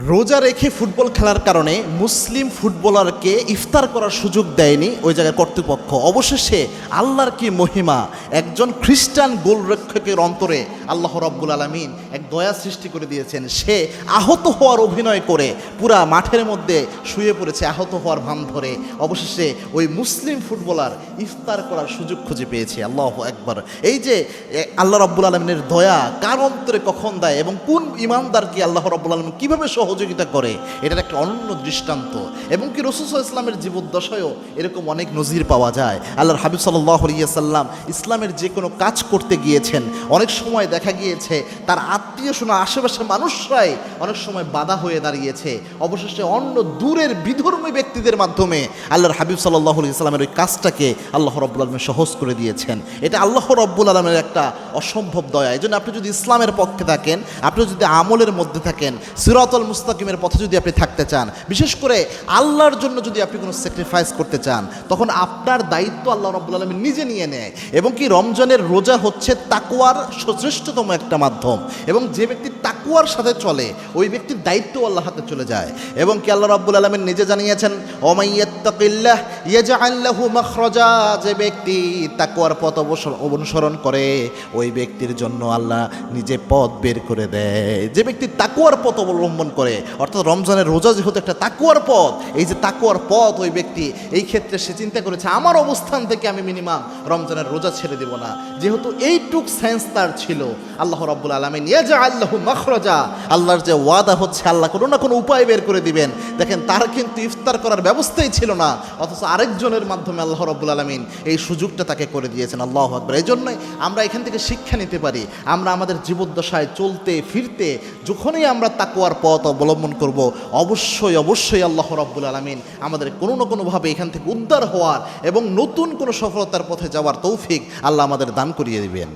রোজা রেখে ফুটবল খেলার কারণে মুসলিম ফুটবলারকে ইফতার করার সুযোগ দেয়নি ওই জায়গার কর্তৃপক্ষ। অবশেষে আল্লাহর কি মহিমা, একজন খ্রিস্টান গোলরক্ষকের অন্তরে আল্লাহ রাব্বুল আলামিন এক দয়া সৃষ্টি করে দিয়েছেন। সে আহত হওয়ার অভিনয় করে পুরা মাঠের মধ্যে শুয়ে পড়েছে, আহত হওয়ার ভান ধরে। অবশেষে ওই মুসলিম ফুটবলার ইফতার করার সুযোগ খুঁজে পেয়েছে। আল্লাহু আকবার। এই যে আল্লাহ রাব্বুল আলামিনের দয়া কার অন্তরে কখন দেয় এবং কোন ইমানদারকে আল্লাহ রাব্বুল আলামিন কীভাবে সহযোগিতা করে, এটার একটা অনন্য দৃষ্টান্ত। এবং কি রাসূল সাল্লাল্লাহু আলাইহি ইসলামের জীবদ্দশায়ও এরকম অনেক নজির পাওয়া যায়। আল্লাহর হাবিব সাল্লাল্লাহু আলাইহি ওয়াসাল্লাম ইসলামের যে কোনো কাজ করতে গিয়েছেন, অনেক সময় দেখা গিয়েছে তার আত্মীয় শোনা আশেপাশে মানুষরাই অনেক সময় বাধা হয়ে দাঁড়িয়েছে। অবশেষে অন্য দূরের বিধর্মী ব্যক্তিদের মাধ্যমে আল্লাহর হাবিব সাল্লাল্লাহু আলাইহি ওয়াসাল্লামের ওই কাজটাকে আল্লাহ রাব্বুল আলামিন সহজ করে দিয়েছেন। এটা আল্লাহ রাব্বুল আলামিনের একটা অসম্ভব দয়া। এই জন্য আপনি যদি ইসলামের পক্ষে থাকেন, আপনি যদি আমলের মধ্যে থাকেন, সিরাতুল মুস্তাকিমের পথে যদি আপনি থাকতে চান, বিশেষ করে আল্লাহর জন্য যদি আপনি কোনো স্যাক্রিফাইস করতে চান, তখন আপনার দায়িত্ব আল্লাহ রাব্বুল আলামিন নিজে নিয়ে নেয়। এবং কি রমজানের রোজা হচ্ছে তাকওয়ার শ্রেষ্ঠতম একটা মাধ্যম। এবং যে ব্যক্তি তাকওয়ার সাথে চলে, ওই ব্যক্তির দায়িত্ব আল্লাহর হাতে চলে যায়। এবং কি আল্লাহ রাব্বুল আলামিন নিজে জানিয়েছেন, ওমাইয়াত্তাকিল্লাহ ইয়াজআল লাহু মাখরাজা, যে ব্যক্তি তাকওয়ার পথ অনুসরণ করে ওই ব্যক্তির জন্য আল্লাহ নিজে পথ বের করে দেয়। যে ব্যক্তি তাকওয়ার পথ অবলম্বন করে, অর্থাৎ রমজানের রোজা যেহেতু একটা তাকওয়ার পথ, এই যে তাকওয়ার পথ, ওই ব্যক্তি এই ক্ষেত্রে সে চিন্তা করেছে আমার অবস্থান থেকে আমি মিনিমাম রমজানের রোজা ছেড়ে দেব না। যেহেতু এইটুক সেন্স তার ছিল, আল্লাহ রাব্বুল আলামিন ইয়াজআল লাহু মাখরাজা, আল্লাহর যে ওয়াদা হচ্ছে আল্লাহ কোনো না কোনো উপায় বের করে দিবেন। দেখেন, তার কিন্তু ইফতার করার ব্যবস্থাই ছিল না, অথচ আরেকজনের মাধ্যমে আল্লাহ রাব্বুল আলামিন এই সুযোগটা তাকে করে দিয়েছেন। আল্লাহু আকবার। এই জন্যই আমরা এখান থেকে শিক্ষা নিতে পারি, আমরা আমাদের জীবদ্দশায় চলতে ফিরতে যখনই আমরা তাকওয়ার পথ অবলম্বন করব, অবশ্যই আল্লাহ রাব্বুল আলামিন আমাদের কোনো না কোনোভাবে এখান থেকে উদ্ধার হওয়ার এবং নতুন কোনো সফলতার পথে যাওয়ার তৌফিক আল্লাহ আমাদের দান করিয়ে দিবেন।